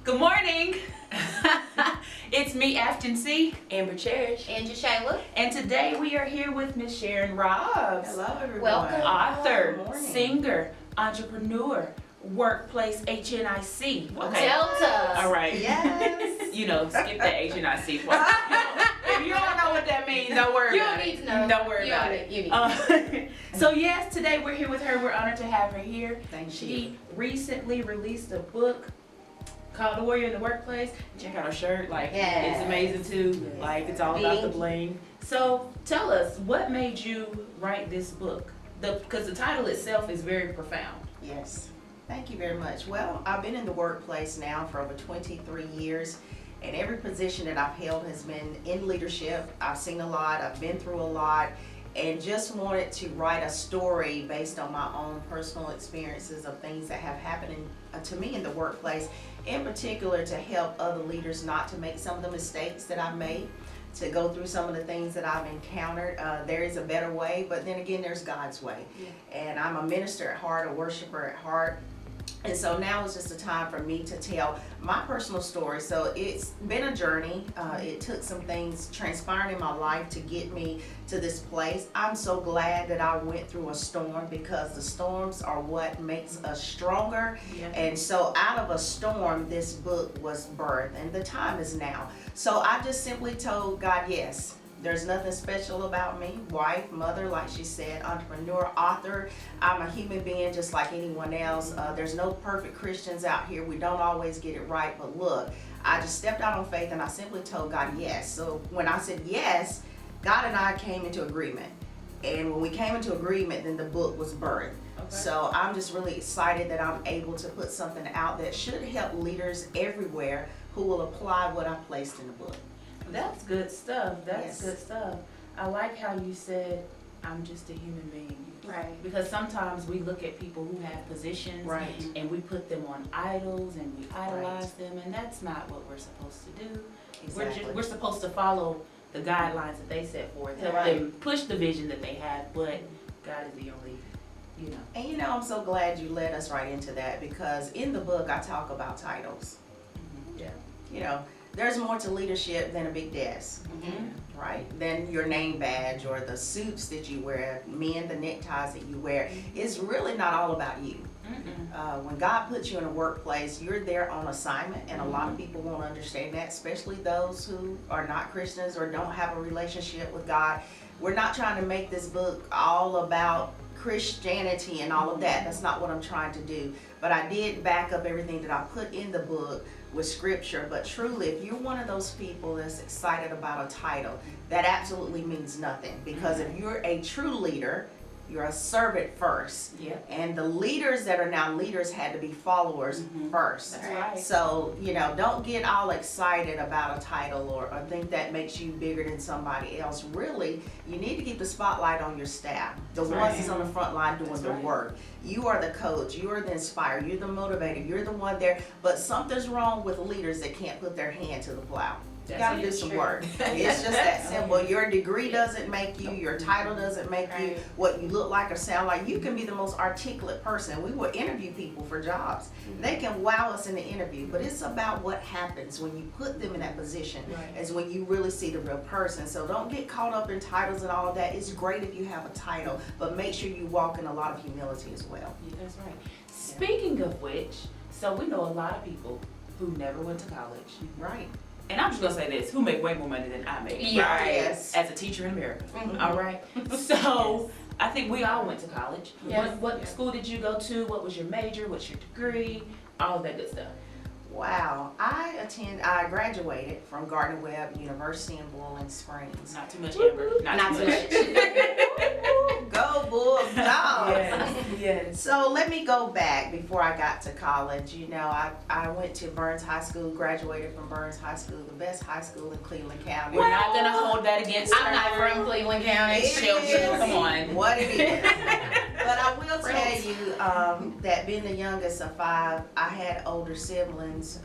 Good morning. It's me, Aftan Ci, AmberCherish, and JoShayla. and today we are here with Miss Sharon Robbs. Hello, everyone. Welcome. Author, Good morning. singer, entrepreneur, workplace HNIC. Delta. All right. Yes. You know, skip the HNIC part. If you don't know what that means, don't worry You about don't it. need to know. Don't worry You about don't it. need- you need So yes, today we're here with her. We're honored to have her here. Thank She you. recently released a book called The Warrior in the Workplace. Check out her shirt. Like, Yes. it's amazing too. Yes. Like, it's all about the Big. bling. So tell us, what made you write this book? Because the title itself is very profound. Yes. Thank you very much. Well, I've been in the workplace now for over 23 years, and every position that I've held has been in leadership. I've seen a lot, I've been through a lot, and just wanted to write a story based on my own personal experiences of things that have happened to me in the workplace, in particular to help other leaders not to make some of the mistakes that I've made, to go through some of the things that I've encountered. There is a better way, but then again, there's God's way. And I'm a minister at heart, a worshiper at heart. And so now it's just a time for me to tell my personal story. So it's been a journey. It took some things transpiring in my life to get me to this place. I'm so glad that I went through a storm, because the storms are what makes us stronger. Yeah. And so out of a storm, this book was birthed, and the time is now. So I just simply told God, yes. There's nothing special about me. Wife, mother, like she said, entrepreneur, author. I'm a human being just like anyone else. There's no perfect Christians out here. We don't always get it right. But look, I just stepped out on faith and I simply told God yes. So when I said yes, God and I came into agreement. And when we came into agreement, then the book was birthed. Okay. So I'm just really excited that I'm able to put something out that should help leaders everywhere who will apply what I placed in the book. That's good stuff. That's Yes. good stuff. I like how you said, I'm just a human being. Right. Because sometimes we look at people who have positions Right. and we put them on idols and we idolize them, and that's not what we're supposed to do. Exactly. We're supposed to follow the guidelines that they set forth, help Right. them push the vision that they have, but God is the only, you know. And you know, I'm so glad you led us right into that, because in the book I talk about titles. Yeah. You know, there's more to leadership than a big desk, right? Than your name badge or the suits that you wear, men, the neckties that you wear. It's really not all about you. When God puts you in a workplace, you're there on assignment, and a lot of people won't understand that, especially those who are not Christians or don't have a relationship with God. We're not trying to make this book all about Christianity and all of that. That's not what I'm trying to do. But I did back up everything that I put in the book with scripture. But truly, if you're one of those people that's excited about a title, that absolutely means nothing. Because if you're a true leader, you're a servant first. Yep. And the leaders that are now leaders had to be followers first. That's right. So, you know, don't get all excited about a title or think that makes you bigger than somebody else. Really, you need to keep the spotlight on your staff, the That's ones right. that's on the front line doing That's the right. work. You are the coach, you are the inspirer, you're the motivator, you're the one there. But something's wrong with leaders that can't put their hand to the plow. You That's gotta it. do some True. work. It's just that simple. Your degree doesn't make you, your title doesn't make you, Right. what you look like or sound like. You can be the most articulate person. We will interview people for jobs. They can wow us in the interview, but it's about what happens when you put them in that position, Right. is when you really see the real person. So don't get caught up in titles and all of that. It's great if you have a title, but make sure you walk in a lot of humility as well. Yeah, that's right. Speaking of which, so we know a lot of people who never went to college. Right. And I'm just gonna say this, who make way more money than I make. Yeah. Right? Yes. As a teacher in America. Mhm. All right. So I think we all went to college. Yes. What school did you go to? What was your major? What's your degree? All of that good stuff. Wow. I graduated from Gardner Webb University in Bowling Springs. Not too much, Amber. Not too much. Go Bulldogs! Yes. Yes. So let me go back before I got to college. You know, I went to Burns High School, graduated from Burns High School, the best high school in Cleveland County. We're not gonna hold that against I'm not her. from Cleveland County. It Chill, is come on. what it is. But I will tell you that being the youngest of 5, I had older siblings.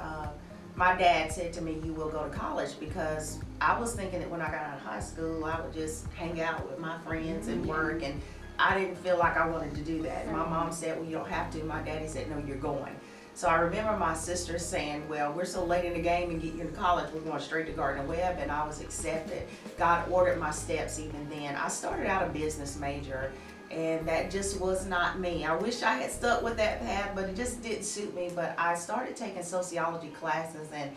My dad said to me, you will go to college, because I was thinking that when I got out of high school, I would just hang out with my friends and work, and I didn't feel like I wanted to do that. My mom said, well, you don't have to. My daddy said, no, you're going. So I remember my sister saying, well, we're so late in the game and get you into college, we're going straight to Gardner Webb, and I was accepted. God ordered my steps even then. I started out a business major, and that just was not me. I wish I had stuck with that path, but it just didn't suit me. But I started taking sociology classes, and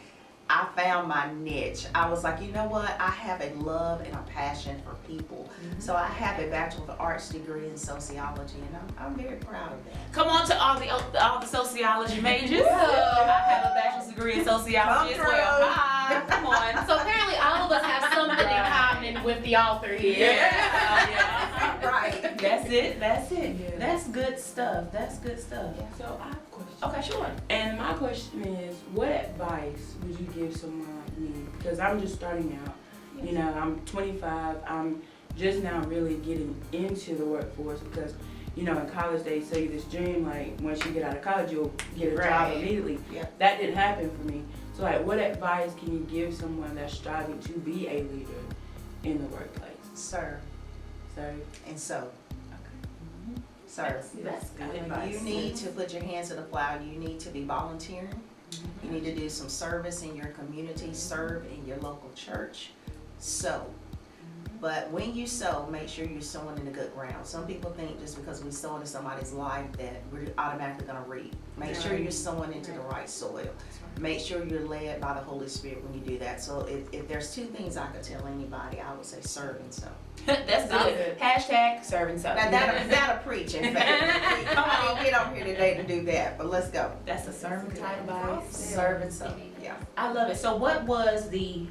I found my niche. I was like, you know what? I have a love and a passion for people. So I have a Bachelor of Arts degree in sociology, and I'm very proud of that. Come on to all the sociology majors. I have a bachelor's degree in sociology as well. Hi, come on. So apparently all of us have something in common with the author here. Yeah. Right. That's it. Yeah. That's good stuff. So I have a question. Okay, sure. And my question is, what advice would you give someone like me? Because I'm just starting out. You know, I'm 25. I'm just now really getting into the workforce because, you know, in college they sell you this dream, like once you get out of college, you'll get a job Right. immediately. Yep. That didn't happen for me. So like, what advice can you give someone that's striving to be a leader in the workplace? Sir Sorry. and so. Sir. That's good advice. You need to put your hands to the plow. You need to be volunteering. You need to do some service in your community, serve in your local church. Sow. But when you sow, make sure you're sowing in the good ground. Some people think just because we sow into somebody's life that we're automatically going to reap. Make sure you're sowing into the right soil. Make sure you're led by the Holy Spirit when you do that. So if there's two things I could tell anybody, I would say serve and sow. That's good. Hashtag serving Now something. that'll preach, in fact. Come on, get up here today to do that, but let's go. That's a sermon type advice. Serve and sow, yeah. I love it. So what was the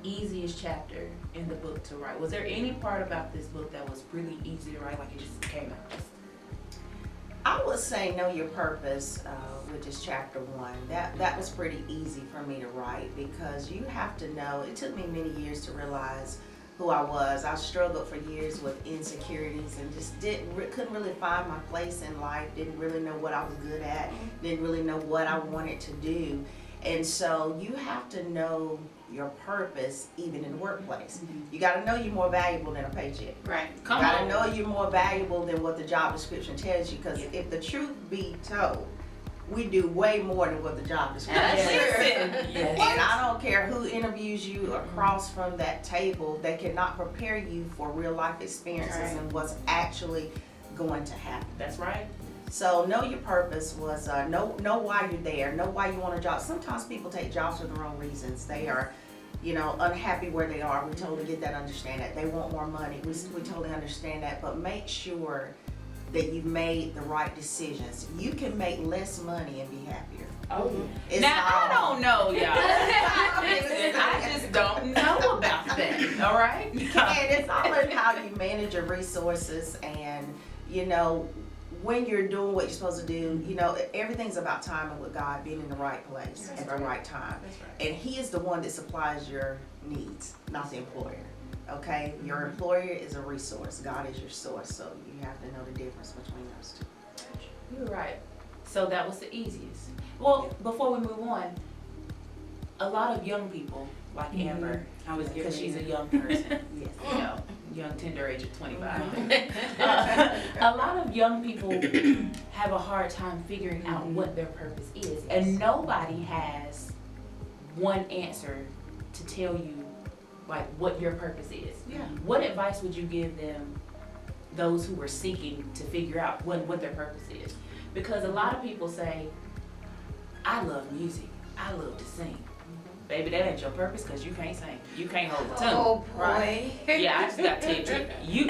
easiest chapter in the book to write? Was there any part about this book that was really easy to write, like it just came out? I would say Know Your Purpose, which is chapter 1. That was pretty easy for me to write because you have to know, it took me many years to realize who I was. I struggled for years with insecurities and just couldn't really find my place in life, didn't really know what I was good at, didn't really know what I wanted to do. And so you have to know your purpose even in the workplace. You got to know you're more valuable than a paycheck. Right. You Come got to on. know you're more valuable than what the job description tells you, because if the truth be told, we do way more than what the job description says. Listen. Yes. And I don't care who interviews you across from that table, they cannot prepare you for real life experiences Right. and what's actually going to happen. That's right. So Know Your Purpose was know why you're there, know why you want a job. Sometimes people take jobs for the wrong reasons. They are, unhappy where they are. We totally get that, understand that. They want more money. We totally understand that. But make sure that you've made the right decisions. You can make less money and be happier. Oh, It's Now, I all- don't know, y'all. Listen, I just don't know about that, all right? And it's all in how you manage your resources and, when you're doing what you're supposed to do, everything's about timing with God, being in the right place at the right time. That's right. And He is the one that supplies your needs, not the employer. Okay? Your employer is a resource. God is your source. So you have to know the difference between those two. You're right. So that was the easiest. Well, before we move on, a lot of young people, like Amber, I was because getting she's a ready. young person, young tender age of 25. A lot of young people have a hard time figuring out what their purpose is, and nobody has one answer to tell you like what your purpose is. Yeah. What advice would you give them, those who are seeking to figure out what their purpose is? Because a lot of people say, I love music, I love to sing. Baby, that ain't your purpose because you can't sing. You can't hold the tune. Oh boy. Right. Yeah, I just got to tell you,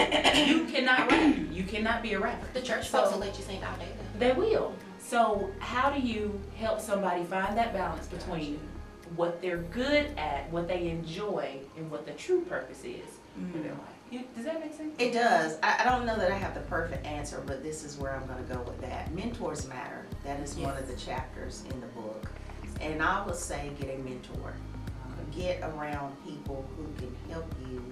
you cannot rap. You cannot be a rapper. The church folks will let you sing all day. They will. So how do you help somebody find that balance between what they're good at, what they enjoy, and what the true purpose is for their life? Does that make sense? It does. I don't know that I have the perfect answer, but this is where I'm going to go with that. Mentors matter. That is one of the chapters in the book. And I would say get a mentor. Get around people who can help you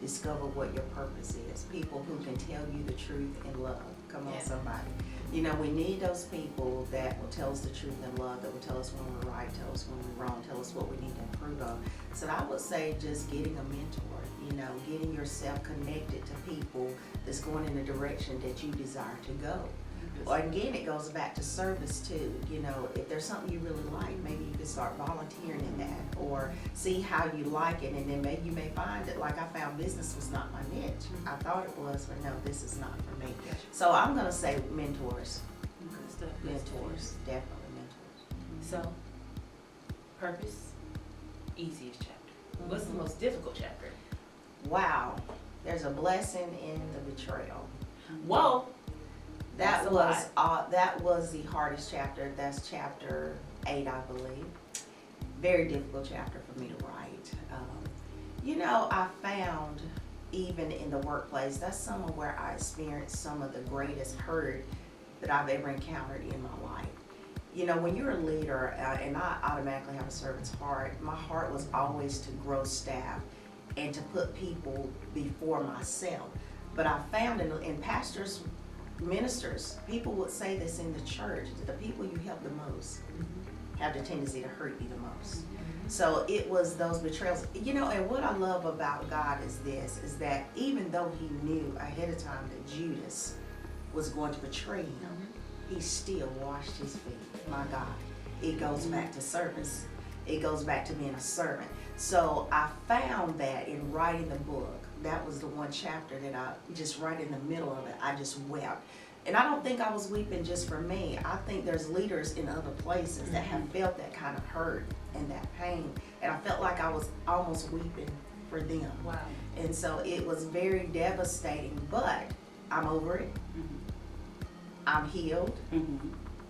discover what your purpose is. People who can tell you the truth in love. Come on, somebody. We need those people that will tell us the truth in love, that will tell us when we're right, tell us when we're wrong, tell us what we need to improve on. So I would say just getting a mentor, getting yourself connected to people that's going in the direction that you desire to go. Or again, it goes back to service too. You know, if there's something you really like, maybe you can start volunteering in that, or see how you like it, and then maybe you may find that, like I found business was not my niche. I thought it was, but no, this is not for me. So I'm gonna say mentors. Good stuff. Mentors, definitely mentors. So, purpose, easiest chapter. What's the most difficult chapter? Wow, there's a blessing in the betrayal. Whoa. That That's a was the hardest chapter. That's chapter 8, I believe. Very difficult chapter for me to write. You know, I found even in the workplace, that's somewhere where I experienced some of the greatest hurt that I've ever encountered in my life. You know, when you're a leader, and I automatically have a servant's heart, my heart was always to grow staff and to put people before myself. But I found in pastors, ministers, people would say this in the church, that the people you help the most have the tendency to hurt you the most. So it was those betrayals. You know, and what I love about God is this, is that even though he knew ahead of time that Judas was going to betray him, he still washed his feet. My God. It goes back to service. It goes back to being a servant. So I found that in writing the book, that was the one chapter that I just right in the middle of it, I just wept. And I don't think I was weeping just for me. I think there's leaders in other places that have felt that kind of hurt and that pain. And I felt like I was almost weeping for them. Wow. And so it was very devastating, but I'm over it. I'm healed.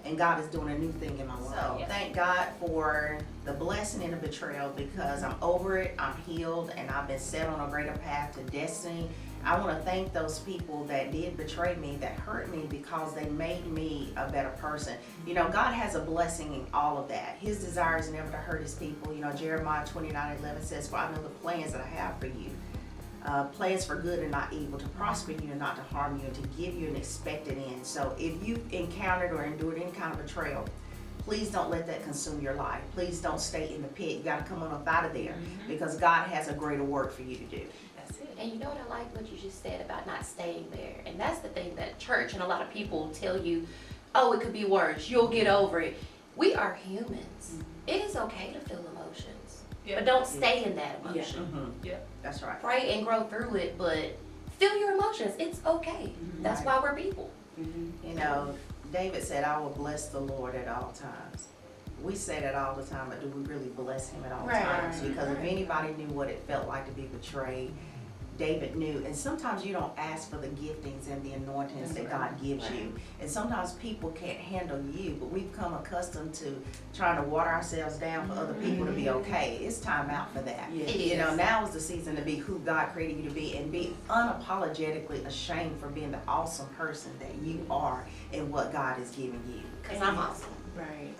And God is doing a new thing in my life. So thank God for the blessing and the betrayal, because I'm over it, I'm healed, and I've been set on a greater path to destiny. I want to thank those people that did betray me, that hurt me, because they made me a better person. You know, God has a blessing in all of that. His desire is never to hurt his people. You know, Jeremiah 29:11 says, "For I know the plans that I have for you. Plans for good and not evil, to prosper you and not to harm you, and to give you an expected end." So if you've encountered or endured any kind of betrayal, please don't let that consume your life. Please don't stay in the pit. You got to come on up out of there, because God has a greater work for you to do. That's it. And you know what I like what you just said about not staying there. And that's the thing that church and a lot of people tell you, oh, it could be worse. You'll get over it. We are humans. It is okay to feel emotions. Yeah. But don't stay in that emotion. Yeah. That's right. Pray and grow through it, but feel your emotions. It's okay. That's why we're people. You know, David said, "I will bless the Lord at all times." We say that all the time, but do we really bless him at all times? Because if anybody knew what it felt like to be betrayed, David knew. And sometimes you don't ask for the giftings and the anointings that God gives you. And sometimes people can't handle you, but we've come accustomed to trying to water ourselves down for other people to be okay. It's time out for that. You know, now is the season to be who God created you to be, and be unapologetically ashamed for being the awesome person that you are and what God has given you. Because I'm awesome. Right.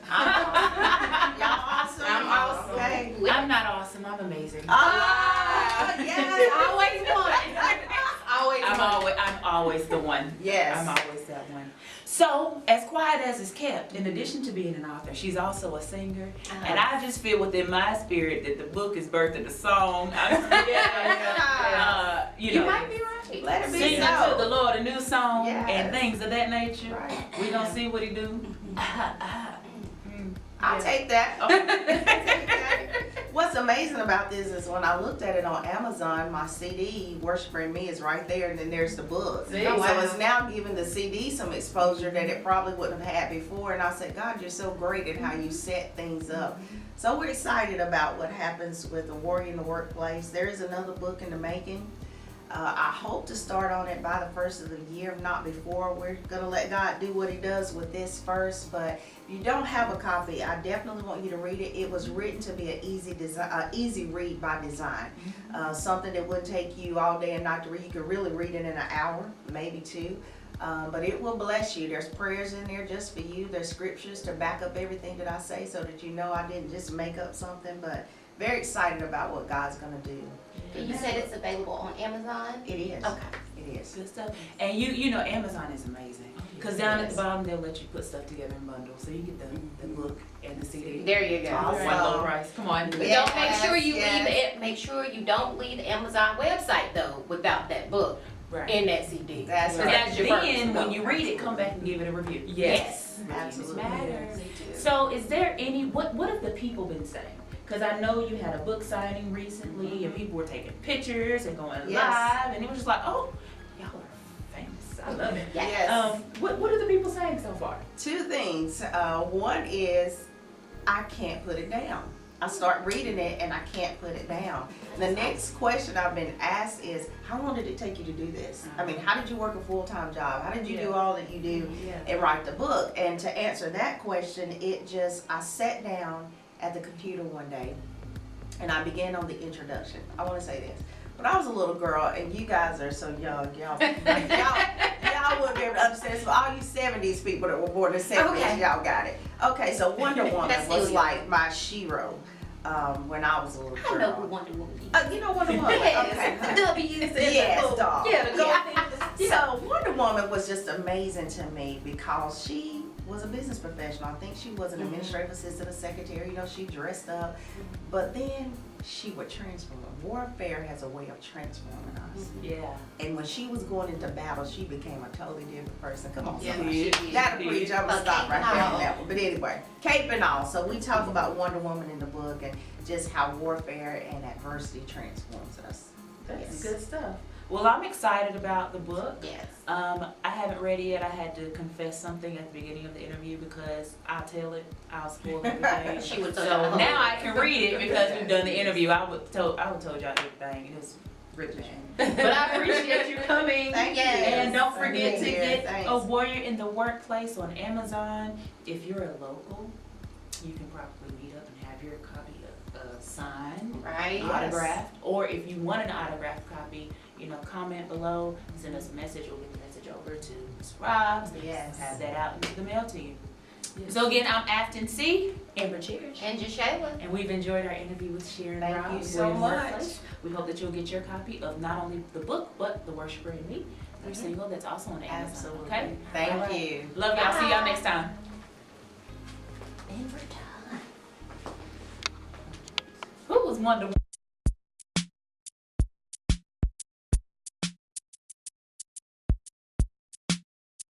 Y'all awesome? I'm awesome. Okay. I'm not awesome. I'm amazing. Yes. Always one. I'm always the one. Yes. I'm always that one. So, as quiet as is kept, in addition to being an author, she's also a singer. And I just feel within my spirit that the book is birthed in the song. You know, might be right. Let it be singing so. to the Lord a new song Yes. and things of that nature. Right. We gonna see what he do. I'll take that. I'll take that. What's amazing about this is when I looked at it on Amazon, my CD, Worshiping Me, is right there, and then there's the book. See? So Wow. it's now giving the CD some exposure that it probably wouldn't have had before. And I said, God, you're so great at how you set things up. So we're excited about what happens with the Warrior in the Workplace. There is another book in the making. I hope to start on it by the first of the year, if not before. We're going to let God do what he does with this first. But if you don't have a copy, I definitely want you to read it. It was written to be an easy read by design. Something that wouldn't take you all day and night to read. You could really read it in an hour, maybe two. But it will bless you. There's prayers in there just for you. There's scriptures to back up everything that I say, so that you know I didn't just make up something. But very excited about what God's going to do. And you said it's available on Amazon? It is. Okay. It is. Good stuff. And you know, Amazon is amazing. Because down at the bottom, they'll let you put stuff together in bundles. So you get the book and the CD. There you go. Awesome. One low price. Come on. But Yes, don't make sure you yes. leave it. Make sure you don't leave the Amazon website though without that book. Right. in that CD. That's So right. That's your purpose. then, when you read it, come back and give it a review. Yes. Absolutely. Matters. Me too. So is there any, what have the people been saying? Because I know you had a book signing recently and people were taking pictures and going Yes. live and it was just like, oh, y'all are famous. I love it. Yes. What are the people saying so far? Two things. One is I can't put it down. I start reading it and I can't put it down. The next question I've been asked is, how long did it take you to do this? I mean, how did you work a full-time job? How did you do all that you do and write the book? And to answer that question, I sat down at the computer one day and I began on the introduction. I want to say this. When I was a little girl, and you guys are so young, y'all wouldn't be able to understand. So all you 70s people that were born in the 70s, Okay. y'all got it. Okay, so Wonder Woman That's was still like my shero when I was a little I know who girl. Wonder Woman is. You know Wonder Woman? Okay. Yes, W's and Yes, the little- dog. Yeah, the gold Yeah. thing. So Wonder Woman was just amazing to me because she was a business professional. I think she was an administrative assistant, a secretary, she dressed up. But then she would transform. Warfare has a way of transforming us. Yeah. And when she was going into battle, she became a totally different person. Come on, Yeah, somebody. she did. That'll preach. I'm gonna stop right there on Cape that one. But anyway, cape and all. So we talk about Wonder Woman in the book and just how warfare and adversity transforms us. That's Yes. good stuff. Well, I'm excited about the book. Yes. I haven't read it yet. I had to confess something at the beginning of the interview because I'll tell it. I'll spoil everything. She would tell So y'all. now I can read it because we've done the interview. I would told y'all everything. It was really bad. But I appreciate you coming. Thank Yes. you. And don't forget to Thank you. get Thanks. A Warrior in the Workplace on Amazon. If you're a local, you can probably meet up and have your copy signed, Right. Yes. autographed, or if you want an autographed copy, comment below, send us a message, we'll get the message over to Ms. Rob. Yes. Have that out into the mail to you. So again, I'm Aftan Ci, AmberCherish, And JoShayla. and we've enjoyed our interview with Sharon. Thank Rob, you so Warrior in the much. Workplace. We hope that you'll get your copy of not only the book, but The Worshiper in Me, our single that's also on Amazon. Absolutely. Okay? Thank All right. you. Love y'all. See y'all Bye. next time. And we're done. Who was Wonder Woman?